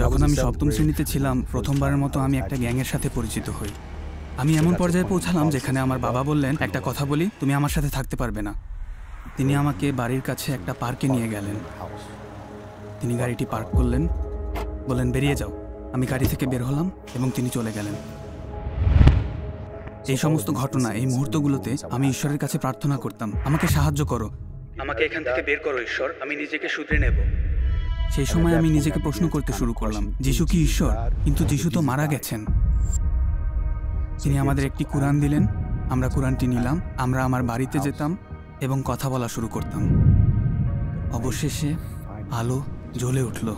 যখন আমি সপ্তম শ্রেণীতে ছিলাম প্রথমবারের মতো আমি একটা গ্যাংয়ের সাথে পরিচিত হই। আমি এমন পর্যায়ে পৌঁছালাম যেখানে আমার বাবা বললেন, একটা কথা বলি, তুমি আমার সাথে থাকতে পারবে না। তিনি আমাকে বাড়ির কাছে একটা পার্কে নিয়ে গেলেন। তিনি গাড়িটি পার্ক করলেন, বললেন বেরিয়ে যাও। আমি গাড়ি থেকে বের হলাম এবং তিনি চলে গেলেন। এই সমস্ত ঘটনা, এই মুহূর্তগুলোতে আমি ঈশ্বরের কাছে প্রার্থনা করতাম, আমাকে সাহায্য করো, আমাকে এখান থেকে বের করো ঈশ্বর, আমি নিজেকে শুধরে নেব। সেই সময় আমি নিজেকে প্রশ্ন করতে শুরু করলাম, যিশু কি ঈশ্বর? কিন্তু যিশু তো মারা গেছেন। তিনি আমাদের একটি কুরআন দিলেন, আমরা কুরআনটি নিলাম, আমরা আমার বাড়িতে যেতাম এবং কথা বলা শুরু করতাম। অবশেষে আলো জ্বলে উঠল।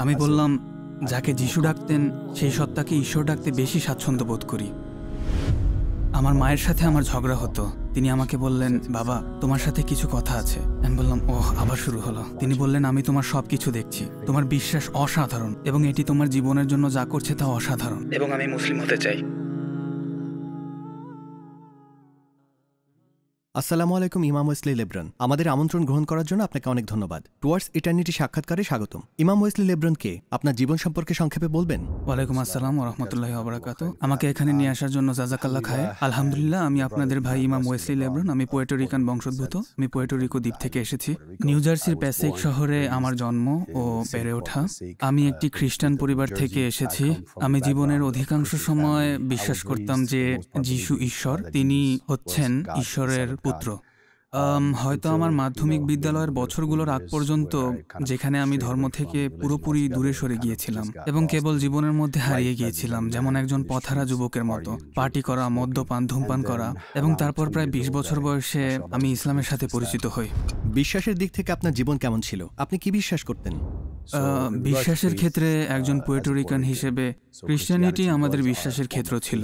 আমি বললাম, যাকে যিশু ডাকতেন সেই সত্তাকে ঈশ্বর ডাকতে বেশি স্বাচ্ছন্দ্য বোধ করি। আমার মায়ের সাথে আমার ঝগড়া হতো। তিনি আমাকে বললেন, বাবা তোমার সাথে কিছু কথা আছে। আমি বললাম, ওহ, আবার শুরু হলো। তিনি বললেন, আমি তোমার সব কিছু দেখছি, তোমার বিশ্বাস অসাধারণ এবং এটি তোমার জীবনের জন্য যা করছে তা অসাধারণ, এবং আমি মুসলিম হতে চাই। আসসালামু আলাইকুম ইমাম ওয়েসলি লেব্রন। আমাদের আমন্ত্রণ গ্রহণ করার জন্য আপনাকে অনেক ধন্যবাদ। টুয়ার্ডস ইটার্নিটি সাক্ষাৎকারে স্বাগতম। ইমাম ওয়েসলি লেব্রনকে আপনার জীবন সম্পর্কে সংক্ষেপে বলবেন? ওয়ালাইকুম আসসালাম ওয়া রাহমাতুল্লাহি ওয়া বারাকাতুহু। আমাকে এখানে নিয়ে আসার জন্য জাযাকাল্লাহ খায়ের। আলহামদুলিল্লাহ, আমি আপনাদের ভাই ইমাম ওয়েসলি লেব্রন। আমি পুয়ের্টো রিকান বংশোদ্ভূত। আমি পুয়ের্টো রিকো দ্বীপ থেকে এসেছি। নিউ জার্সির প্যাসিক শহরে আমার জন্ম ও বেড়ে ওঠা। আমি একটি খ্রিস্টান পরিবার থেকে এসেছি। আমি জীবনের অধিকাংশ সময় বিশ্বাস করতাম যে যিশু ঈশ্বর, তিনি হচ্ছেন ঈশ্বরের পুত্র। হয়তো আমার মাধ্যমিক বিদ্যালয়ের বছরগুলোর আগ পর্যন্ত, যেখানে আমি ধর্ম থেকে পুরোপুরি দূরে সরে গিয়েছিলাম এবং কেবল জীবনের মধ্যে হারিয়ে গিয়েছিলাম, যেমন একজন পথহারা যুবকের মতো। পার্টি করা, মদ্যপান, ধূমপান করা, এবং তারপর প্রায় 20 বছর বয়সে আমি ইসলামের সাথে পরিচিত হই। বিশ্বাসের দিক থেকে আপনার জীবন কেমন ছিল? আপনি কি বিশ্বাস করতেন? বিশ্বাসের ক্ষেত্রে একজন পুয়ের্টো রিকান হিসেবে ক্রিশ্চিয়ানিটি আমাদের বিশ্বাসের ক্ষেত্র ছিল।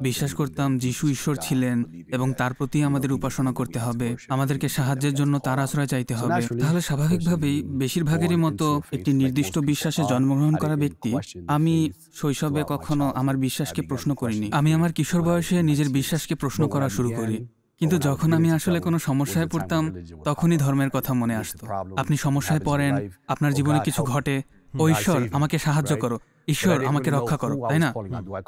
বিশ্বাস করতাম যিশু ঈশ্বর ছিলেন এবং তার প্রতি আমাদের উপাসনা করতে হবে, আমাদেরকে সাহায্যের জন্য তার আশ্রয় চাইতে হবে। তাহলে স্বাভাবিকভাবেই বেশিরভাগের মতো একটি নির্দিষ্ট বিশ্বাসে জন্মগ্রহণ করা ব্যক্তি, আমি শৈশবে কখনো আমার বিশ্বাসকে প্রশ্ন করিনি। আমি আমার কিশোর বয়সে নিজের বিশ্বাসকে প্রশ্ন করা শুরু করি। কিন্তু যখন আমি আসলে কোনো সমস্যায় পড়তাম, তখনই ধর্মের কথা মনে আসতো। আপনি সমস্যায় পড়েন, আপনার জীবনে কিছু ঘটে, ও ঈশ্বর আমাকে সাহায্য করো, ঈশ্বর আমাকে রক্ষা করো, তাই না?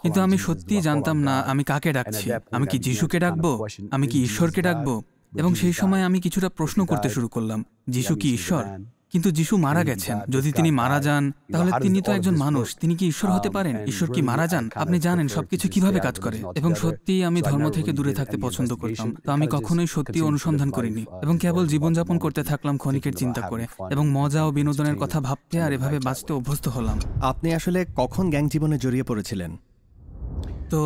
কিন্তু আমি সত্যিই জানতাম না আমি কাকে ডাকছি। আমি কি যিশুকে ডাকবো? আমি কি ঈশ্বরকে ডাকবো? এবং সেই সময় আমি কিছুটা প্রশ্ন করতে শুরু করলাম, যিশু কি ঈশ্বর? কিন্তু যিশু মারা গেছেন। যদি তিনি মারা যান, তাহলে তিনি তো একজন মানুষ, তিনি কি ঈশ্বর হতে পারেন? ঈশ্বর কি মারা যান? আপনি জানেন সবকিছু কিভাবে কাজ করে। এবং সত্যিই আমি ধর্ম থেকে দূরে থাকতে পছন্দ করতাম। তো আমি কখনোই সত্যি অনুসন্ধান করিনি এবং কেবল জীবনযাপন করতে থাকলাম ক্ষণিকের চিন্তা করে, এবং মজা ও বিনোদনের কথা ভাবতে আর এভাবে বাঁচতে অভ্যস্ত হলাম। আপনি আসলে কখন গ্যাং জীবনে জড়িয়ে পড়েছিলেন? তো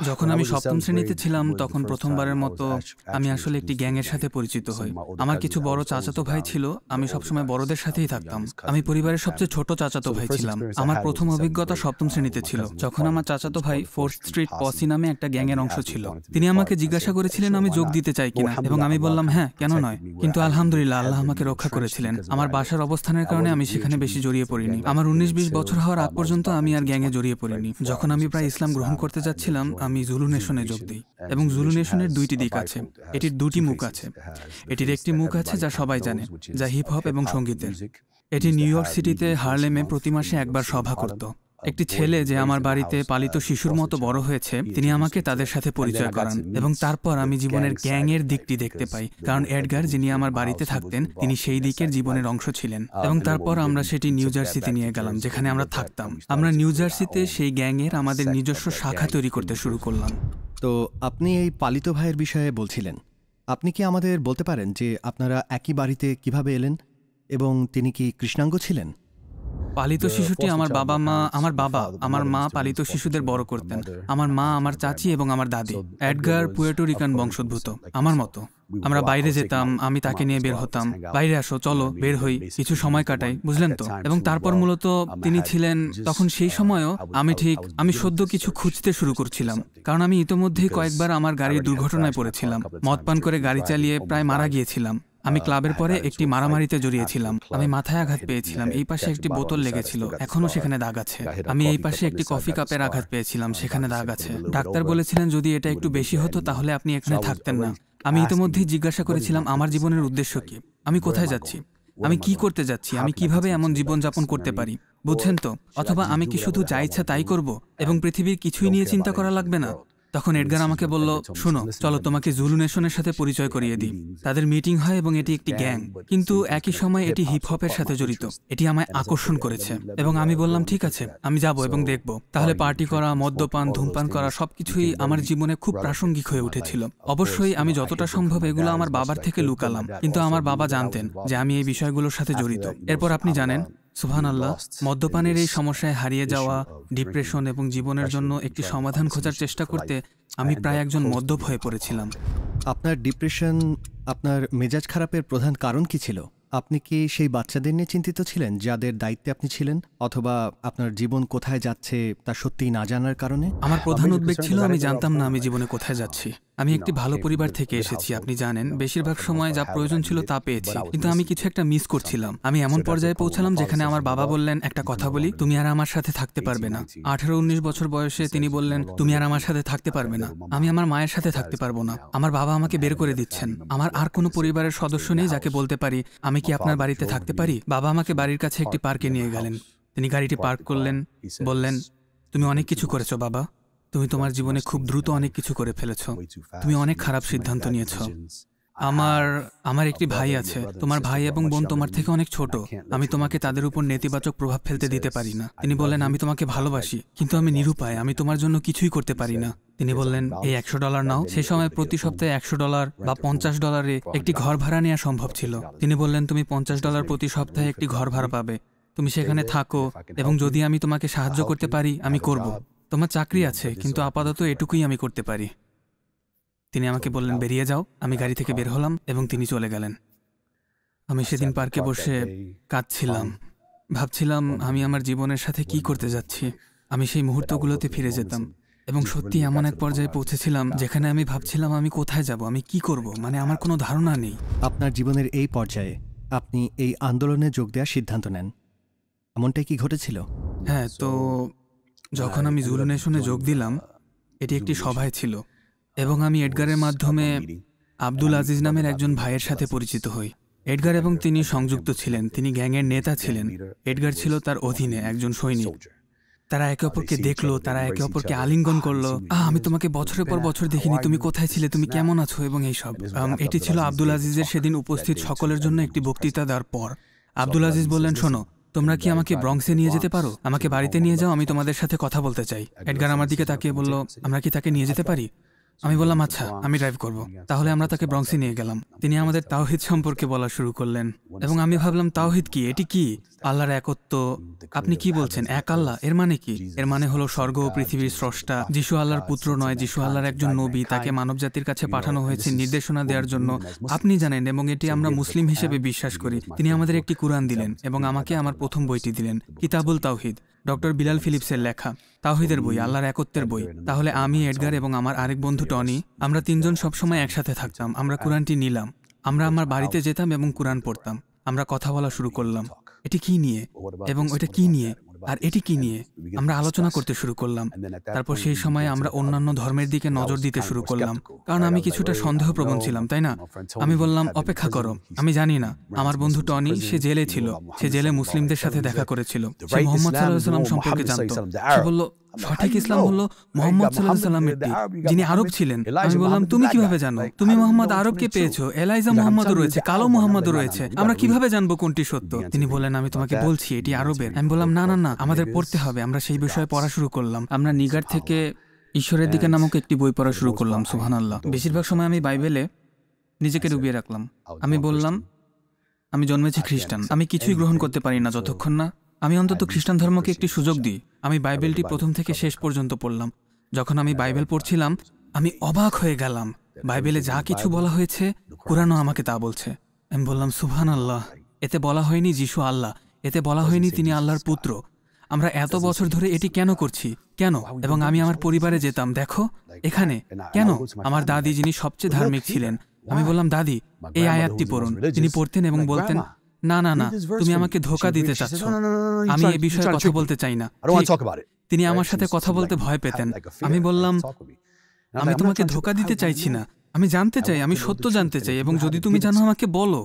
যখন আমি সপ্তম শ্রেণীতে ছিলাম, তখন প্রথমবারের মতো আমি আসলে একটি গ্যাংয়ের সাথে পরিচিত হই। আমার কিছু বড় চাচাতো ভাই ছিল, আমি সবসময় বড়দের সাথেই থাকতাম। আমি পরিবারের সবচেয়ে ছোট চাচাতো ভাই ছিলাম। আমার প্রথম অভিজ্ঞতা সপ্তম শ্রেণীতে ছিল, যখন আমার চাচাতো ভাই 4th স্ট্রিট পসি নামে একটা গ্যাংয়ের অংশ ছিল। তিনি আমাকে জিজ্ঞাসা করেছিলেন আমি যোগ দিতে চাই কিনা, এবং আমি বললাম হ্যাঁ, কেন নয়। কিন্তু আলহামদুলিল্লাহ, আল্লাহ আমাকে রক্ষা করেছিলেন। আমার বাসার অবস্থানের কারণে আমি সেখানে বেশি জড়িয়ে পড়িনি। আমার 19-20 বছর হওয়ার আগ পর্যন্ত আমি আর গ্যাংয়ে জড়িয়ে পড়িনি। যখন আমি প্রায় ইসলাম গ্রহণ করতে যাচ্ছিলাম, আমি জুলু নেশনে যোগ দিই। এবং জুলু নেশনের 2টি দিক আছে, এটির 2টি মুখ আছে। এটির একটি মুখ আছে যা সবাই জানে, যা হিপ হপ এবং সঙ্গীতের। এটি নিউ ইয়র্ক সিটিতে হারলেমে প্রতি মাসে একবার সভা করত। একটি ছেলে যে আমার বাড়িতে পালিত শিশুর মতো বড় হয়েছে, তিনি আমাকে তাদের সাথে পরিচয় করান, এবং তারপর আমি জীবনের গ্যাংয়ের দিকটি দেখতে পাই, কারণ এডগার, যিনি আমার বাড়িতে থাকতেন, তিনি সেই দিকের জীবনের অংশ ছিলেন। এবং তারপর আমরা সেটি নিউ জার্সিতে নিয়ে গেলাম, যেখানে আমরা থাকতাম। আমরা নিউ জার্সিতে সেই গ্যাংয়ের আমাদের নিজস্ব শাখা তৈরি করতে শুরু করলাম। তো আপনি এই পালিত ভাইয়ের বিষয়ে বলছিলেন, আপনি কি আমাদের বলতে পারেন যে আপনারা একই বাড়িতে কিভাবে এলেন, এবং তিনি কি কৃষ্ণাঙ্গ ছিলেন? পালিত শিশুটি আমার আমার মা পালিত শিশুদের বড় করতেন। আমার মা, আমার চাচি এবং আমার দাদি। এডগার পুয়ের্টো রিকান বংশোদ্ভূত, আমার মতো। আমরা বাইরে যেতাম, আমি তাকে নিয়ে বের হতাম, বাইরে আসো, চলো বের হই, কিছু সময় কাটাই, বুঝলেন তো? এবং তারপর মূলত তিনি ছিলেন, তখন সেই সময়ও আমি সদ্য কিছু খুঁজতে শুরু করছিলাম, কারণ আমি ইতোমধ্যেই কয়েকবার আমার গাড়ির দুর্ঘটনায় পড়েছিলাম। মদ পান করে গাড়ি চালিয়ে প্রায় মারা গিয়েছিলাম। আমি ক্লাবের পরে একটি মারামারিতে জড়িয়েছিলাম। আমি মাথায় আঘাত পেয়েছিলাম, এই পাশে একটি বোতল লেগেছিল, এখনো সেখানে দাগ আছে। আমি এই পাশে একটি কফি কাপের আঘাত পেয়েছিলাম, সেখানে দাগ আছে। ডাক্তার বলেছিলেন যদি এটা একটু বেশি হতো তাহলে আপনি এখানে থাকতেন না। আমি ইতিমধ্যেই জিজ্ঞাসা করেছিলাম আমার জীবনের উদ্দেশ্য কি, আমি কোথায় যাচ্ছি। আমি কি করতে যাচ্ছি, আমি কিভাবে এমন জীবনযাপন করতে পারি, বুঝছেন তো? অথবা আমি কি শুধু যা ইচ্ছা তাই করব এবং পৃথিবীর কিছুই নিয়ে চিন্তা করা লাগবে না? তখন এডগার আমাকে বলল, শোনো, চলো তোমাকে জুলু নেশনের সাথে পরিচয় করিয়ে দিই। তাদের মিটিং হয় এবং এটি একটি গ্যাং, কিন্তু একই সময় এটি হিপ হপের সাথে জড়িত। এটি আমায় আকর্ষণ করেছে এবং আমি বললাম ঠিক আছে, আমি যাব এবং দেখব। তাহলে পার্টি করা, মদ্যপান, ধূমপান করা সবকিছুই আমার জীবনে খুব প্রাসঙ্গিক হয়ে উঠেছিল। অবশ্যই আমি যতটা সম্ভব এগুলো আমার বাবার থেকে লুকালাম, কিন্তু আমার বাবা জানতেন যে আমি এই বিষয়গুলোর সাথে জড়িত। এরপর আপনি জানেন, সুবহানাল্লাহ, মদ্যপানের এই সমস্যায় হারিয়ে যাওয়া, ডিপ্রেশন এবং জীবনের জন্য একটি সমাধান খোঁজার চেষ্টা করতে আমি প্রায় একজন মদ্যপ হয়ে পড়েছিলাম। আপনার ডিপ্রেশন, আপনার মেজাজ খারাপের প্রধান কারণ কি ছিল? আপনি কি সেই বাচ্চাদের নিয়ে চিন্তিত ছিলেন যাদের দায়িত্বে আপনি ছিলেন, অথবা আপনার জীবন কোথায় যাচ্ছে তা সত্যিই না জানার কারণে? আমার প্রধান উদ্বেগ ছিল আমি জানতাম না আমি জীবনে কোথায় যাচ্ছি। আমি একটি ভালো পরিবার থেকে এসেছি, আপনি জানেন, বেশিরভাগ সময় যা প্রয়োজন ছিল তা পেয়েছি, কিন্তু আমি কিছু একটা মিস করছিলাম। আমি এমন পর্যায়ে পৌঁছালাম যেখানে আমার বাবা বললেন, একটা কথা বলি, তুমি আর আমার সাথে থাকতে পারবে না। 18-19 বছর বয়সে তিনি বললেন, তুমি আর আমার সাথে থাকতে পারবে না। আমি আমার মায়ের সাথে থাকতে পারবো না। আমার বাবা আমাকে বের করে দিচ্ছেন। আমার আর কোনো পরিবারের সদস্য নেই যাকে বলতে পারি আমি কি আপনার বাড়িতে থাকতে পারি। বাবা আমাকে বাড়ির কাছে একটি পার্কে নিয়ে গেলেন। তিনি গাড়িটি পার্ক করলেন, বললেন, তুমি অনেক কিছু করেছো বাবা, তুমি তোমার জীবনে খুব দ্রুত অনেক কিছু করে ফেলেছো, তুমি অনেক খারাপ সিদ্ধান্ত নিয়েছো। আমার একটি ভাই আছে, তোমার ভাই এবং বোন তোমার থেকে অনেক ছোট, আমি তোমাকে তাদের উপর নেতিবাচক প্রভাব ফেলতে দিতে পারি না। তিনি বললেন, আমি তোমাকে ভালোবাসি, কিন্তু আমি নিরুপায়, আমি তোমার জন্য কিছুই করতে পারি না। তিনি বললেন, এই $100 নাও। সেই সময় প্রতি সপ্তাহে $100 বা $50 একটি ঘর ভাড়া নেওয়া সম্ভব ছিল। তিনি বললেন, তুমি $50 প্রতি সপ্তাহে একটি ঘর ভাড়া পাবে, তুমি সেখানে থাকো, এবং যদি আমি তোমাকে সাহায্য করতে পারি আমি করব। তোমার চাকরি আছে, কিন্তু আপাতত এটুকুই আমি করতে পারি। তিনি আমাকে বললেন, বেরিয়ে যাও। আমি গাড়ি থেকে বের হলাম এবং তিনি চলে গেলেন। আমি সেদিন পার্কে বসে কাঁদছিলাম, ভাবছিলাম আমি আমার জীবনের সাথে কি করতে যাচ্ছি। আমি সেই মুহূর্তগুলোতে ফিরে যেতাম এবং সত্যি এমন এক পর্যায়ে পৌঁছেছিলাম যেখানে আমি ভাবছিলাম আমি কোথায় যাব, আমি কি করব, মানে আমার কোনো ধারণা নেই। আপনার জীবনের এই পর্যায়ে আপনি এই আন্দোলনে যোগ দেওয়ার সিদ্ধান্ত নেন, এমনটাই কি ঘটেছিল? হ্যাঁ, তো যখন আমি জুলু নেশনে যোগ দিলাম, এটি একটি সভায় ছিল এবং আমি এডগারের মাধ্যমে আব্দুল আজিজ নামের একজন ভাইয়ের সাথে পরিচিত হই। এডগার এবং তিনি সংযুক্ত ছিলেন, তিনি গ্যাংয়ের নেতা ছিলেন। এডগার ছিল তার অধীনে একজন সৈনিক। তারা একে অপরকে দেখলো, তারা একে অপরকে আলিঙ্গন করলো। আমি তোমাকে বছরের পর বছর দেখিনি, তুমি কোথায় ছিলে, তুমি কেমন আছো, এবং এইসব। এটি ছিল আব্দুল আজিজের সেদিন উপস্থিত সকলের জন্য একটি বক্তৃতা দেওয়ার পর। আব্দুল আজিজ বললেন, শোনো, তোমরা কি আমাকে ব্রঙ্কসে নিয়ে যেতে পারো? আমাকে বাড়িতে নিয়ে যাও, আমি তোমাদের সাথে কথা বলতে চাই। এডগার আমার দিকে তাকিয়ে বলল, আমরা কি তাকে নিয়ে যেতে পারি? আমি বললাম, আচ্ছা, আমি ড্রাইভ করব। তাহলে আমরা তাকে ব্রঙ্কসে নিয়ে গেলাম। তিনি আমাদের তাওহিদ সম্পর্কে বলা শুরু করলেন এবং আমি ভাবলাম, তাওহিদ কি? এটি কি? আল্লাহর একত্ব। আপনি কি বলছেন, এক আল্লাহ? এর মানে কি? এর মানে হলো স্বর্গ ও পৃথিবীর স্রষ্টা। যিশু আল্লাহর পুত্র নয়, যিশু আল্লাহর একজন নবী, তাকে মানব জাতির কাছে পাঠানো হয়েছে নির্দেশনা দেওয়ার জন্য। আপনি জানেন, এবং এটি আমরা মুসলিম হিসেবে বিশ্বাস করি। তিনি আমাদের একটি কুরআন দিলেন এবং আমাকে আমার প্রথম বইটি দিলেন, কিতাবুল তাওহিদ, ডক্টর বিলাল ফিলিপসের লেখা তাওহিদের বই, আল্লাহর একত্বের বই। তাহলে আমি, এডগার এবং আমার আরেক বন্ধু টনি, আমরা তিনজন সবসময় একসাথে থাকতাম। আমরা কুরআনটি নিলাম, আমরা আমার বাড়িতে যেতাম এবং কুরআন পড়তাম। আমরা কথা বলা শুরু করলাম, এটি কি নিয়ে, এবং ওটা কি নিয়ে, আর এটি কি নিয়ে। আমরা আলোচনা করতে শুরু করলাম। তারপর সেই সময় আমরা অন্যান্য ধর্মের দিকে নজর দিতে শুরু করলাম, কারণ আমি কিছুটা সন্দেহপ্রবণ ছিলাম, তাই না? আমি বললাম, অপেক্ষা করো, আমি জানি না। আমার বন্ধু টনি, সে জেলে ছিল, সে জেলে মুসলিমদের সাথে দেখা করেছিল, সে মোহাম্মদ সাল্লাল্লাহু আলাইহি ওয়াসাল্লাম সম্পর্কে জানতো। সে বলল, সঠিক ইসলাম হলো মোহাম্মদ সাল্লাল্লাহু আলাইহি ওয়াসাল্লামের দিক, যিনি আরব ছিলেন। আমি বললাম, তুমি কিভাবে জানো? তুমি মোহাম্মদ আরবকে পেয়েছো, এলাইজা মোহাম্মদও রয়েছে, কালো মোহাম্মদও রয়েছে, আমরা কিভাবে জানবো কোনটি সত্য? তিনি বললেন, আমি তোমাকে বলছি এটি আরবের। আমি বললাম, না না না, আমাদের পড়তে হবে। আমরা সেই বিষয়ে পড়া শুরু করলাম। আমরা নিগার থেকে ঈশ্বরের দিকে নামক একটি বই পড়া শুরু করলাম। সুবহানাল্লাহ। বেশিরভাগ সময় আমি বাইবেলে নিজেকে ডুবিয়ে রাখলাম। আমি বললাম, আমি জন্মেছি খ্রিস্টান, আমি কিছুই গ্রহণ করতে পারি না যতক্ষণ না আমি অন্তত খ্রিস্টান ধর্মকে একটি সুযোগ দিই। আমি বাইবেলটি প্রথম থেকে শেষ পর্যন্ত পড়লাম। যখন আমি বাইবেল পড়ছিলাম, আমি অবাক হয়ে গেলাম। বাইবেলে যা কিছু বলা হয়েছে, কুরআনও আমাকে তা বলছে। আমি বললাম, সুবহানাল্লাহ, এতে বলা হয়নি যিশু আল্লাহ, এতে বলা হয়নি তিনি আল্লাহর পুত্র। আমরা এত বছর ধরে এটি কেন করছি, কেন? এবং আমি আমার পরিবারে যেতাম, দেখো এখানে কেন? আমার দাদি, যিনি সবচেয়ে ধার্মিক ছিলেন, আমি বললাম, দাদি, এই আয়াতটি পড়ুন। তিনি পড়তেন এবং বলতেন, না না না, তুমি আমাকে ধোঁকা দিতে চাচ্ছ, আমি এ বিষয়ে কথা বলতে চাই না। তিনি আমার সাথে কথা বলতে ভয় পেতেন। আমি বললাম, আমি তোমাকে ধোঁকা দিতে চাইছি না, আমি জানতে চাই, আমি সত্য জানতে চাই, এবং যদি তুমি জানো আমাকে বলো।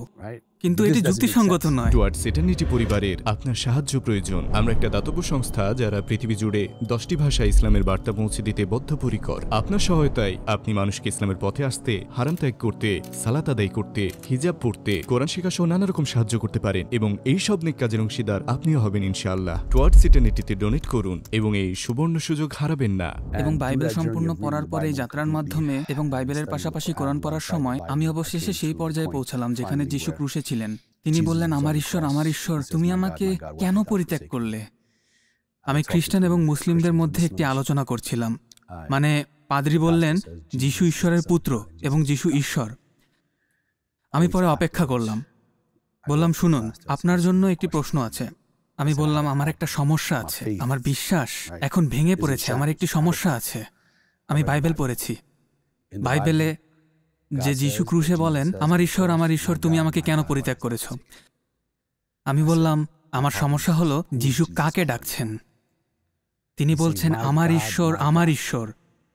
কিন্তু এটি যুক্তিসঙ্গত নয়। টুয়ার্ডস ইটারনিটি পরিবারের আপনার সাহায্য প্রয়োজন। আমরা একটা দাতব্য সংস্থা যারা পৃথিবী জুড়ে 10টি ভাষায় ইসলামের বার্তা পৌঁছে দিতে বদ্ধপরিকর। আপনার সহায়তায় আপনি মানুষকে ইসলামের পথে আসতে, হারাম ত্যাগ করতে, সালাত আদায় করতে, হিজাব পড়তে, কোরআন শিক্ষা সহ নানা রকম সাহায্য করতে পারেন এবং এই সব নেক কাজের অংশীদার আপনিও হবেন ইনশাআল্লাহ। টুয়ার্ডস ইটারনিটিতে ডোনেট করুন এবং এই সুবর্ণ সুযোগ হারাবেন না। এবং বাইবেল সম্পূর্ণ পড়ার পরে এই যাত্রার মাধ্যমে এবং বাইবেলের পাশাপাশি কোরআন পড়ার সময় আমি অবশেষে সেই পর্যায়ে পৌঁছালাম যেখানে যিশু ক্রুশে ছিলেন। তিনি বললেন, আমার ঈশ্বর, তুমি আমাকে কেন পরিত্যাগ করলে? আমি খ্রিস্টান এবং মুসলিমদের মধ্যে একটি আলোচনা করছিলাম। মানে পাদ্রী বললেন যিশু ঈশ্বরের পুত্র এবং যিশু ঈশ্বর। আমি পরে অপেক্ষা করলাম, বললাম, শুনুন, আপনার জন্য একটি প্রশ্ন আছে। আমি বললাম, আমার একটা সমস্যা আছে, আমার বিশ্বাস এখন ভেঙে পড়েছে, আমার একটি সমস্যা আছে। আমি বাইবেল পড়েছি, বাইবেলে যে যিশু ক্রুশে বলেন, আমার ঈশ্বর, তুমি আমাকে কেন পরিত্যাগ করেছ? আমি বললাম, আমার সমস্যা হলো যিশু কাকে ডাকছেন? তিনি বলছেন আমার ঈশ্বর।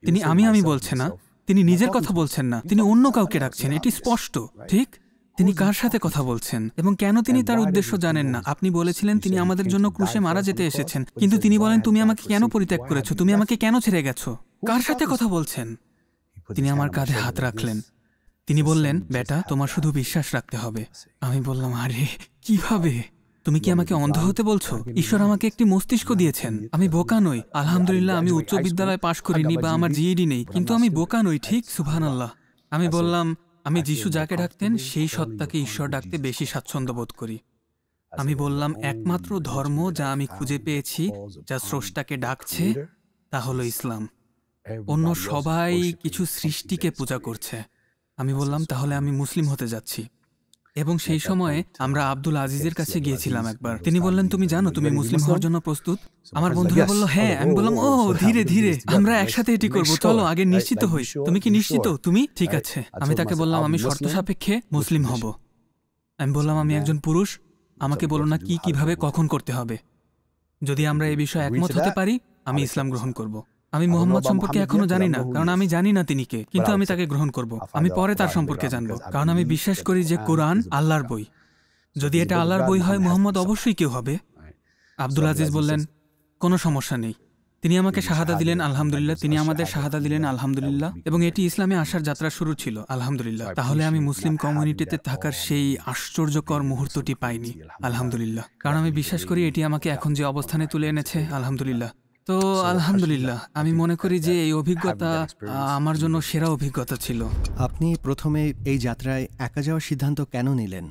তিনি আমি বলছেন না, তিনি নিজের কথা বলছেন না, তিনি অন্য কাউকে ডাকছেন। এটি স্পষ্ট, ঠিক? তিনি কার সাথে কথা বলছেন এবং কেন তিনি তার উদ্দেশ্য জানেন না? আপনি বলেছিলেন তিনি আমাদের জন্য ক্রুশে মারা যেতে এসেছেন, কিন্তু তিনি বলেন, তুমি আমাকে কেন পরিত্যাগ করেছো? তুমি আমাকে কেন ছেড়ে গেছো? কার সাথে কথা বলছেন? তিনি আমার কাঁধে হাত রাখলেন। তিনি বললেন, বেটা, তোমার শুধু বিশ্বাস রাখতে হবে। আমি বললাম, আরে কিভাবে? তুমি কি আমাকে অন্ধ হতে বলছো? ঈশ্বর আমাকে একটি মস্তিষ্ক দিয়েছেন, আমি বোকা নই। আলহামদুলিল্লাহ, আমি উচ্চ বিদ্যালয় পাশ করিনি বা আমার জিইডি নেই, কিন্তু আমি বোকা নই, ঠিক? সুবহানাল্লাহ। আমি বললাম, আমি যিশু যাকে ডাকতেন সেই সত্তাকে ঈশ্বর ডাকতে বেশি স্বাচ্ছন্দ্য বোধ করি। আমি বললাম, একমাত্র ধর্ম যা আমি খুঁজে পেয়েছি যা স্রষ্টাকে ডাকছে তা হলো ইসলাম। অন্য সবাই কিছু সৃষ্টিকে পূজা করছে। আমি বললাম, তাহলে আমি মুসলিম হতে যাচ্ছি। এবং সেই সময়ে আমরা আব্দুল আজিজের কাছে গিয়েছিলাম একবার। তিনি বললেন, তুমি জানো তুমি মুসলিম হওয়ার জন্য প্রস্তুত? আমার বন্ধুরা বলল, হ্যাঁ। আমি বললাম, ও ধীরে ধীরে, আমরা একসাথে এটি করব, চলো আগে নিশ্চিত হই। তুমি কি নিশ্চিত? তুমি? ঠিক আছে। আমি তাকে বললাম, আমি শর্ত সাপেক্ষে মুসলিম হব। আমি বললাম, আমি একজন পুরুষ, আমাকে বলো না কিভাবে কখন করতে হবে। যদি আমরা এই বিষয়ে একমত হতে পারি, আমি ইসলাম গ্রহণ করব। আমি মুহাম্মদ সম্পর্কে এখনো জানি না, কারণ আমি জানি না তিনি কে, কিন্তু আমি তাকে গ্রহণ করব। আমি পরে তার সম্পর্কে জানবো, কারণ আমি বিশ্বাস করি যে কোরআন আল্লাহর বই। যদি এটা আল্লাহর বই হয়, মুহাম্মদ অবশ্যই কেউ হবে। আব্দুল আজিজ বললেন, কোনো সমস্যা নেই। তিনি আমাকে শাহাদা দিলেন, আলহামদুলিল্লাহ। তিনি আমাদের শাহাদা দিলেন, আলহামদুলিল্লাহ। এবং এটি ইসলামে আসার যাত্রা শুরু ছিল, আলহামদুলিল্লাহ। তাহলে আমি মুসলিম কমিউনিটিতে থাকার সেই আশ্চর্যকর মুহূর্তটি পাইনি, আলহামদুলিল্লাহ। কারণ আমি বিশ্বাস করি এটি আমাকে এখন যে অবস্থানে তুলে এনেছে, আলহামদুলিল্লাহ। তো আলহামদুলিল্লাহ, আমি মনে করি যে এই অভিজ্ঞতা আমার জন্য সেরা অভিজ্ঞতা ছিল। আপনি প্রথমে এই যাত্রায় একা যাওয়ার সিদ্ধান্ত কেন নিলেন?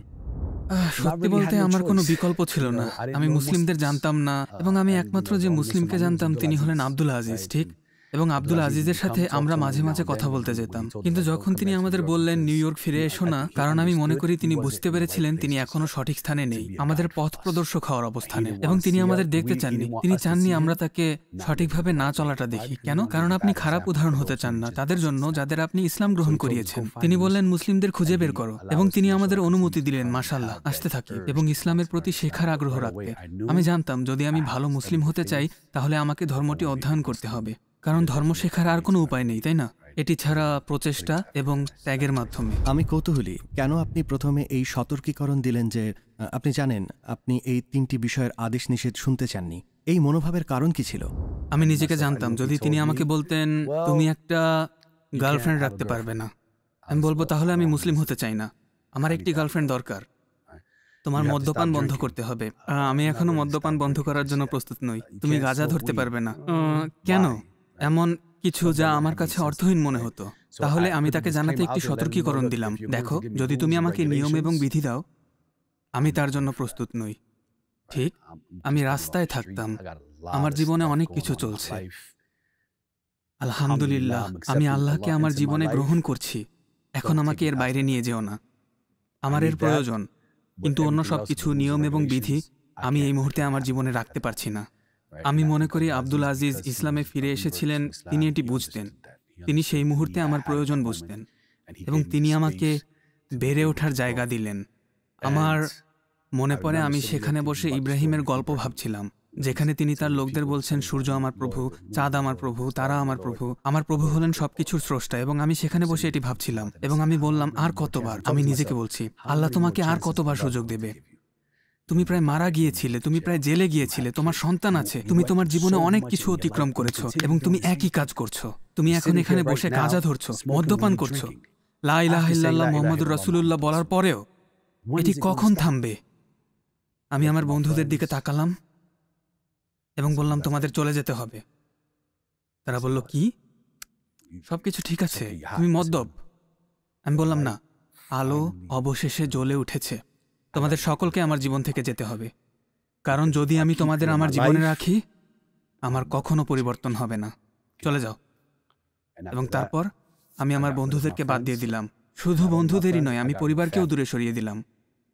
সত্যি বলতে আমার কোনো বিকল্প ছিল না। আমি মুসলিমদের জানতাম না এবং আমি একমাত্র যে মুসলিমকে জানতাম তিনি হলেন আব্দুল আজিজ, ঠিক? এবং আব্দুল আজিজের সাথে আমরা মাঝে মাঝে কথা বলতে যেতাম। কিন্তু যখন তিনি আমাদের বললেন নিউ ইয়র্ক ফিরে এসো না, কারণ আমি মনে করি তিনি বুঝতে পেরেছিলেন তিনি এখনো সঠিক স্থানে নেই, আমাদের পথ প্রদর্শক হওয়ার অবস্থানে, এবং তিনি আমাদের দেখতে চাননি। তিনি চাননি আমরা তাকে সঠিকভাবে না চলাটা দেখি। কেন? কারণ আপনি খারাপ উদাহরণ হতে চান না তাদের জন্য যাদের আপনি ইসলাম গ্রহণ করিয়েছেন। তিনি বললেন মুসলিমদের খুঁজে বের করো, এবং তিনি আমাদের অনুমতি দিলেন, মাশাআল্লাহ, আসতে থাকি এবং ইসলামের প্রতি শেখার আগ্রহ রাখতে। আমি জানতাম যদি আমি ভালো মুসলিম হতে চাই তাহলে আমাকে ধর্মটি অধ্যয়ন করতে হবে, কারণ ধর্ম শেখার আর কোনো উপায় নেই, তাই না? এটি ছাড়া প্রচেষ্টা এবং ত্যাগের মাধ্যমে। আমি কৌতূহলী, কেন আপনি প্রথমে এই সতর্কীকরণ দিলেন যে আপনি জানেন আপনি এই 3টি বিষয়ের আদেশ নিষেধ শুনতে চাননি? এই মনোভাবের কারণ কি ছিল? আমি নিজেকে জানতাম যদি তিনি আমাকে বলতেন তুমি একটা গার্লফ্রেন্ড রাখতে পারবে না, আমি বলবো তাহলে আমি মুসলিম হতে চাই না, আমার একটি গার্লফ্রেন্ড দরকার। তোমার মদ্যপান বন্ধ করতে হবে। আমি এখনো মদ্যপান বন্ধ করার জন্য প্রস্তুত নই। তুমি গাঁজা ধরতে পারবে না। কেন? এমন কিছু যা আমার কাছে অর্থহীন মনে হতো। তাহলে আমি তাকে জানাতে একটি সতর্কীকরণ দিলাম, দেখো যদি তুমি আমাকে নিয়ম এবং বিধি দাও আমি তার জন্য প্রস্তুত নই। ঠিক, আমি রাস্তায় থাকতাম, আমার জীবনে অনেক কিছু চলছে। আলহামদুলিল্লাহ, আমি আল্লাহকে আমার জীবনে গ্রহণ করছি। এখন আমাকে এর বাইরে নিয়ে যেও না, আমার এর প্রয়োজন, কিন্তু অন্য সব কিছু নিয়ম এবং বিধি আমি এই মুহূর্তে আমার জীবনে রাখতে পারছি না। আমি মনে করি আব্দুল আজিজ ইসলামে ফিরে এসেছিলেন, তিনি এটি বুঝতেন, তিনি সেই মুহূর্তে আমার প্রয়োজন বুঝতেন এবং তিনি আমাকে বেড়ে ওঠার জায়গা দিলেন। আমার মনে পড়ে আমি সেখানে বসে ইব্রাহিমের গল্প ভাবছিলাম। যেখানে তিনি তার লোকদের বলছেন সূর্য আমার প্রভু, চাঁদ আমার প্রভু, তারা আমার প্রভু, আমার প্রভু হলেন সবকিছুর স্রষ্টা। এবং আমি সেখানে বসে এটি ভাবছিলাম এবং আমি বললাম, আর কতবার, আমি নিজেকে বলছি, আল্লাহ তোমাকে আর কতবার সুযোগ দেবে? তুমি প্রায় মারা গিয়েছিলে, তুমি প্রায় জেলে গিয়েছিলে, তোমার সন্তান আছে, তুমি তোমার জীবনে অনেক কিছু অতিক্রম করেছো এবং তুমি একই কাজ করছো। তুমি এখন এখানে বসে গাঁজা ধরছো, মদ্যপান করছো, লা ইলাহা ইল্লাল্লাহ মুহাম্মাদুর রাসূলুল্লাহ বলার পরেও এটি কখন থামবে? আমি আমার বন্ধুদের দিকে তাকালাম এবং বললাম, তোমাদের চলে যেতে হবে। তারা বলল, কি? সবকিছু ঠিক আছে, তুমি মদ্যপ? আমি বললাম, না, আলো অবশেষে জ্বলে উঠেছে, তোমাদের সকলকে আমার জীবন থেকে যেতে হবে, কারণ যদি আমি তোমাদের আমার জীবনে রাখি, আমার কখনো পরিবর্তন হবে না। চলে যাও। এবং তারপর আমি আমার বন্ধুদেরকে বাদ দিয়ে দিলাম। শুধু বন্ধুদেরই নয়, আমি পরিবারকেও দূরে সরিয়ে দিলাম,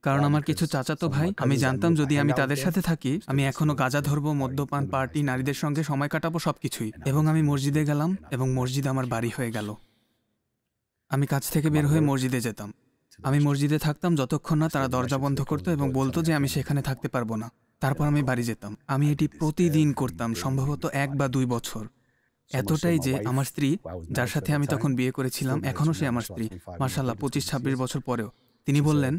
কারণ আমার কিছু চাচাতো ভাই, আমি জানতাম যদি আমি তাদের সাথে থাকি, আমি এখনো গাঁজা ধরবো, মদ্যপান, পার্টি, নারীদের সঙ্গে সময় কাটাবো, সবকিছুই। এবং আমি মসজিদে গেলাম এবং মসজিদ আমার বাড়ি হয়ে গেল। আমি কাজ থেকে বের হয়ে মসজিদে যেতাম। আমি মসজিদে থাকতাম যতক্ষণ না তারা দরজা বন্ধ করতো এবং বলতো যে আমি সেখানে থাকতে পারবো না। তারপর আমি বাড়ি যেতাম। আমি এটি প্রতিদিন করতাম, সম্ভবত 1 বা 2 বছর। এতটাই যে আমার স্ত্রী, যার সাথে আমি তখন বিয়ে করেছিলাম, এখনও সে আমার স্ত্রী, মাশাআল্লাহ 25-26 বছর পরেও, তিনি বললেন,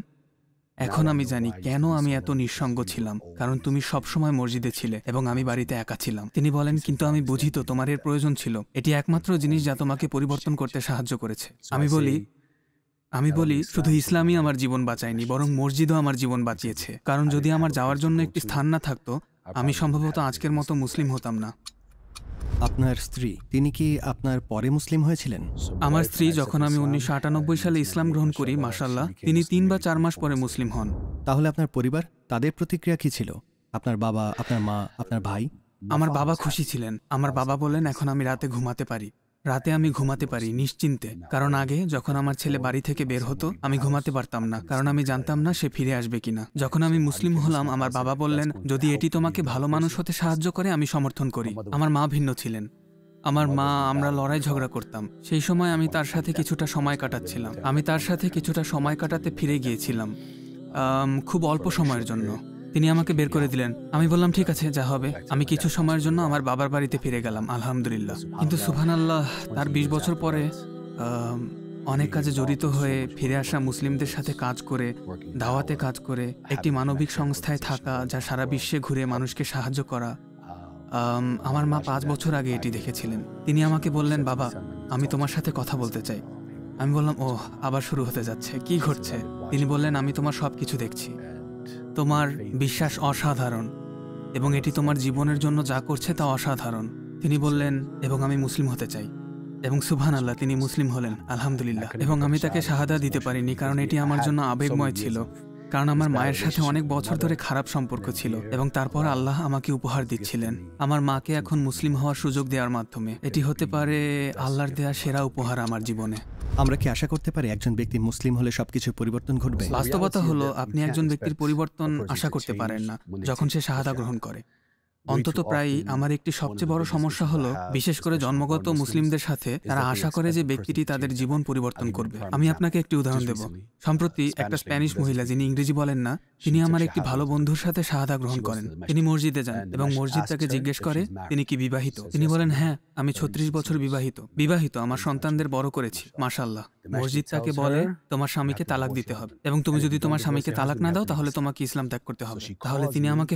এখন আমি জানি কেন আমি এত নিঃসঙ্গ ছিলাম, কারণ তুমি সবসময় মসজিদে ছিলে এবং আমি বাড়িতে একা ছিলাম। তিনি বলেন, কিন্তু আমি বুঝি তো তোমার এর প্রয়োজন ছিল, এটি একমাত্র জিনিস যা তোমাকে পরিবর্তন করতে সাহায্য করেছে। আমি বলি শুধু ইসলামই আমার জীবন বাঁচায়নি, বরং মসজিদও আমার জীবন বাঁচিয়েছে, কারণ যদি আমার যাওয়ার জন্য একটি স্থান না থাকতো, আমি সম্ভবত আজকের মতো মুসলিম হতাম না। আপনার স্ত্রী, তিনি কি আপনার পরে মুসলিম হয়েছিলেন? আমার স্ত্রী, যখন আমি 1998 সালে ইসলাম গ্রহণ করি, মাশাআল্লাহ, তিনি 3 বা 4 মাস পরে মুসলিম হন। তাহলে আপনার পরিবার, তাদের প্রতিক্রিয়া কি ছিল? আপনার বাবা, আপনার মা, আপনার ভাই? আমার বাবা খুশি ছিলেন। আমার বাবা বলেন, এখন আমি রাতে ঘুমাতে পারি, আমি ঘুমাতে পারি নিশ্চিন্তে, কারণ আগে যখন আমার ছেলে বাড়ি থেকে বের হতো, আমি ঘুমাতে পারতাম না, কারণ আমি জানতাম না সে ফিরে আসবে কিনা। যখন আমি মুসলিম হলাম, আমার বাবা বললেন, যদি এটি তোমাকে ভালো মানুষ হতে সাহায্য করে, আমি সমর্থন করি। আমার মা ভিন্ন ছিলেন। আমার মা, আমরা লড়াই ঝগড়া করতাম। সেই সময় আমি তার সাথে কিছুটা সময় কাটাচ্ছিলাম। আমি তার সাথে কিছুটা সময় কাটাতে ফিরে গিয়েছিলাম, খুব অল্প সময়ের জন্য। তিনি আমাকে বের করে দিলেন। আমি বললাম, ঠিক আছে, যা হবে। আমি কিছু সময়ের জন্য আমার বাবার বাড়িতে ফিরে গেলাম, আলহামদুলিল্লাহ। কিন্তু সুবহানাল্লাহ, তার 20 বছর পরে অনেক কাজে জড়িত হয়ে ফিরে আসা মুসলিমদের সাথে কাজ করে, দাওয়াতে কাজ করে, একটি মানবিক সংস্থায় থাকা যা সারা বিশ্বে ঘুরে মানুষকে সাহায্য করা, আমার মা 5 বছর আগে এটি দেখেছিলেন। তিনি আমাকে বললেন, বাবা, আমি তোমার সাথে কথা বলতে চাই। আমি বললাম, ওহ, আবার শুরু হতে যাচ্ছে, কি ঘটছে? তিনি বললেন, আমি তোমার সব কিছু দেখছি, তোমার বিশ্বাস অসাধারণ এবং এটি তোমার জীবনের জন্য যা করছে তা অসাধারণ। তিনি বললেন, এবং আমি মুসলিম হতে চাই। এবং সুবহানাল্লাহ, তিনি মুসলিম হলেন, আলহামদুলিল্লাহ। এবং আমি তাকে শাহাদা দিতে পারিনি, কারণ এটি আমার জন্য আবেগময় ছিল, কারণ আমার মায়ের সাথে অনেক বছর ধরে খারাপ সম্পর্ক ছিল এবং তারপর আল্লাহ আমাকে উপহার দিচ্ছিলেন আমার মাকে এখন মুসলিম হওয়ার সুযোগ দেওয়ার মাধ্যমে। এটি হতে পারে আল্লাহর দেয়া সেরা উপহার আমার জীবনে। আমরা কি আশা করতে পারি একজন ব্যক্তি মুসলিম হলে সবকিছু পরিবর্তন ঘটবে? বাস্তবতা হলো, আপনি একজন ব্যক্তির পরিবর্তন আশা করতে পারেন না যখন সে শাহাদা গ্রহণ করে। অন্তত প্রায়ই আমার একটি সবচেয়ে বড় সমস্যা হলো, বিশেষ করে জন্মগত মুসলিমদের সাথে, তারা আশা করে যে ব্যক্তিটি তাদের জীবন পরিবর্তন করবে। আমি আপনাকে একটি উদাহরণ দেব। সম্প্রতি একটা স্প্যানিশ মহিলা, যিনি ইংরেজি বলেন না, তিনি আমার একটি ভালো বন্ধুর সাথে শাহাদা গ্রহণ করেন। তিনি মসজিদে যান এবং মসজিদ তাকে জিজ্ঞেস করে, তিনি কি বিবাহিত? তিনি বলেন, হ্যাঁ, আমি 36 বছর বিবাহিত, আমার সন্তানদের বড় করেছি, মাশাআল্লাহ। মসজিদ তাকে বলে, তোমার স্বামীকে তালাক দিতে হবে এবং তুমি যদি তোমার স্বামীকে তালাক না দাও, তাহলে তোমাকে ইসলাম ত্যাগ করতে হবে। তাহলে তিনি আমাকে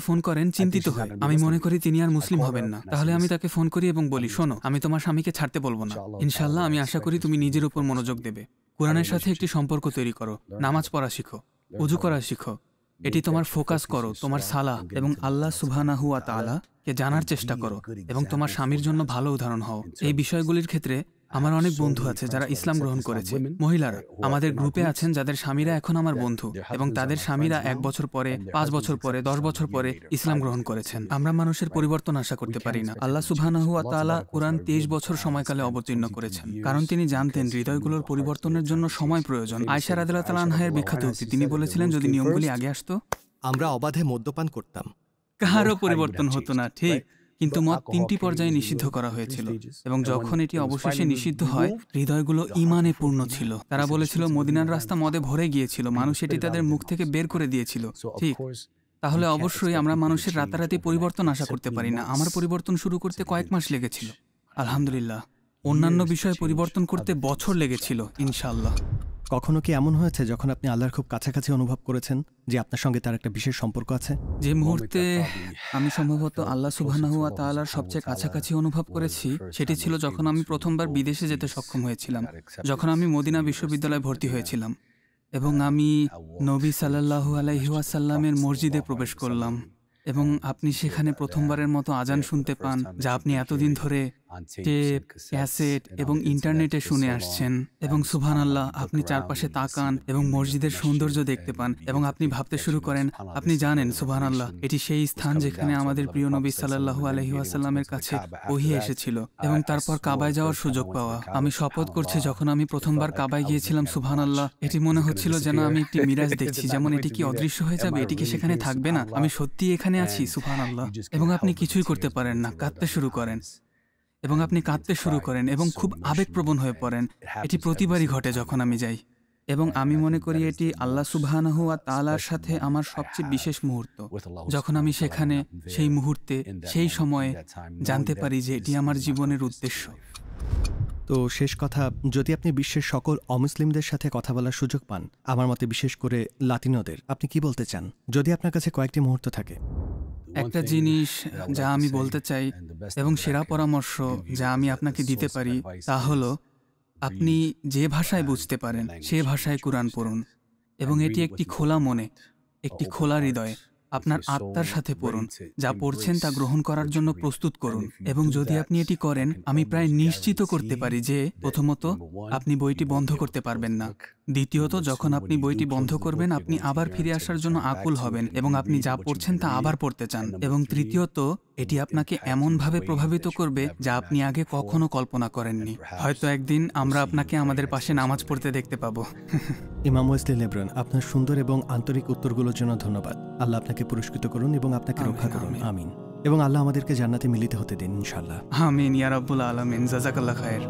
ফোন করেন চিন্তিত হয়ে। আমি মনে করি তিনি আর মুসলিম হবেন না। তাহলে আমি তাকে ফোন করি এবং বলি, শোনো, আমি তোমার স্বামীকে ছাড়তে বলবো না, ইনশাআল্লাহ। আমি আশা করি তুমি নিজের উপর মনোযোগ দেবে, কোরআনের সাথে একটি সম্পর্ক তৈরি করো, নামাজ পড়া শিখো, ওযু করা শিখো, এটি তোমার ফোকাস করো, তোমার সালাহ এবং আল্লাহ সুবহানাহু ওয়া তাআলা কে জানার চেষ্টা করো এবং তোমার স্বামীর জন্য ভালো উদাহরণ হও। এই বিষয়গুলির ক্ষেত্রে আমার অনেক বন্ধু আছে যারা ইসলাম গ্রহণ করেছে। মহিলারা আমাদের গ্রুপে আছেন যাদের স্বামীরা এখন আমার বন্ধু এবং তাদের স্বামীরা 1 বছর পরে, 5 বছর পরে, 10 বছর পরে ইসলাম গ্রহণ করেছেন। আমরা মানুষের পরিবর্তন আশা করতে পারি না। আল্লাহ সুবহানাহু ওয়া তাআলা কুরআন 23 বছর সময়কালে অবতীর্ণ করেছেন, কারণ তিনি জানতেন হৃদয়গুলোর পরিবর্তনের জন্য সময় প্রয়োজন। আয়েশা রাদিয়াল্লাহু তাআলা আনহার বিখ্যাত উক্তি, তিনি বলেছিলেন, যদি নিয়মগুলি আগে আসতো, আমরা অবাধে মদ্যপান করতাম, কাহারও পরিবর্তন হতো না। ঠিক, কিন্তু মদ 3টি পর্যায়ে নিষিদ্ধ করা হয়েছিল এবং যখন এটি অবশেষে নিষিদ্ধ হয়, হৃদয়গুলো ঈমানে পূর্ণ ছিল। তারা বলেছিল, মদিনার রাস্তা মদে ভরে গিয়েছিল, মানুষ এটি তাদের মুখ থেকে বের করে দিয়েছিল। ঠিক, তাহলে অবশ্যই আমরা মানুষের রাতারাতি পরিবর্তন আশা করতে পারি না। আমার পরিবর্তন শুরু করতে কয়েক মাস লেগেছিল, আলহামদুলিল্লাহ। অন্যান্য বিষয় পরিবর্তন করতে বছর লেগেছিল, ইনশাআল্লাহ। কখনো কি এমন হয়েছে যখন আপনি আল্লাহর খুব কাছাকাছি অনুভব করেছেন, যে আপনার সঙ্গে তার একটা বিশেষ সম্পর্ক আছে? যে মুহূর্তে আমি সম্ভবত আল্লাহ সুবহানাহু ওয়া তাআলার সবচেয়ে কাছাকাছি অনুভব করেছি, সেটি ছিল যখন আমি প্রথমবার বিদেশে যেতে সক্ষম হয়েছিলাম, যখন আমি মদিনা বিশ্ববিদ্যালয়ে ভর্তি হয়েছিলাম এবং আমি নবী সাল্লাল্লাহু আলাইহি ওয়াসাল্লামের মসজিদে প্রবেশ করলাম এবং আপনি সেখানে প্রথমবারের মতো আজান শুনতে পান, যা আপনি এতদিন ধরে টেপ, ক্যাসেট এবং ইন্টারনেটে শুনে আসছেন। এবং সুবহানাল্লাহ, আপনি চারপাশে তাকান এবং মসজিদের সৌন্দর্য দেখতে পান এবং আপনি ভাবতে শুরু করেন, আপনি জানেন সুবহানাল্লাহ, এটি সেই স্থান যেখানে আমাদের প্রিয় নবী সাল্লাল্লাহু আলাইহি ওয়াসাল্লামের কাছে ওহী এসেছিল। এবং তারপর কাবায় যাওয়ার সুযোগ পাওয়া। আমি শপথ করছি, যখন আমি প্রথমবার কাবায় গিয়েছিলাম, সুবহানাল্লাহ, এটি মনে হচ্ছিল যেন আমি একটি মিরাজ দেখছি। যেমন এটি কি অদৃশ্য হয়ে যাবে, এটি কি সেখানে থাকবে না, আমি সত্যিই এখানে আছি, সুবহানাল্লাহ। এবং আপনি কিছুই করতে পারেন না, কাঁদতে শুরু করেন এবং আপনি কাঁদতে শুরু করেন এবং খুব আবেগপ্রবণ হয়ে পড়েন। এটি প্রতিবারই ঘটে যখন আমি যাই এবং আমি মনে করি এটি আল্লাহ সুবহানাহু ওয়া তাআলার সাথে আমার সবচেয়ে বিশেষ মুহূর্ত, যখন আমি সেখানে সেই মুহূর্তে সেই সময়ে জানতে পারি যে এটি আমার জীবনের উদ্দেশ্য। তো শেষ কথা, যদি আপনি বিশ্বের সকল অমুসলিমদের সাথে কথা বলার সুযোগ পান, আমার মতে বিশেষ করে লাতিনোদের, আপনি কি বলতে চান, যদি আপনার কাছে কয়েকটি মুহূর্ত থাকে? একটা জিনিস যা আমি বলতে চাই এবং সেরা পরামর্শ যা আমি আপনাকে দিতে পারি, তা হলো আপনি যে ভাষায় বুঝতে পারেন সে ভাষায় কুরআন পড়ুন এবং এটি একটি খোলা মনে, একটি খোলা হৃদয়ে আপনার আত্মার সাথে পড়ুন। যা পড়ছেন তা গ্রহণ করার জন্য প্রস্তুত করুন এবং যদি আপনি এটি করেন, আমি প্রায় নিশ্চিত করতে পারি যে প্রথমত আপনি বইটি বন্ধ করতে পারবেন না, দ্বিতীয়ত যখন আপনি বইটি বন্ধ করবেন আপনি আবার ফিরে আসার জন্য আকুল হবেন এবং আপনি যা পড়ছেন তা আবার পড়তে চান, এবং তৃতীয়ত এটি আপনাকে এমনভাবে প্রভাবিত করবে যা আপনি আগে কখনো কল্পনা করেননি। হয়তো একদিন আমরা আপনাকে আমাদের পাশে নামাজ পড়তে দেখতে পাবো। ইমাম ওয়েসলি লেব্রন, আপনার সুন্দর এবং আন্তরিক উত্তরগুলোর জন্য ধন্যবাদ। আল্লাহ আপনাকে পুরস্কৃত করুন এবং আপনাকে রক্ষা করুন, আমিন। এবং আল্লাহ আমাদেরকে জান্নাতে মিলিত হতে দিন, ইনশাআল্লাহ। আমিন ইয়া রাব্বুল আলামিন। জাযাকাল্লাহ খায়ের।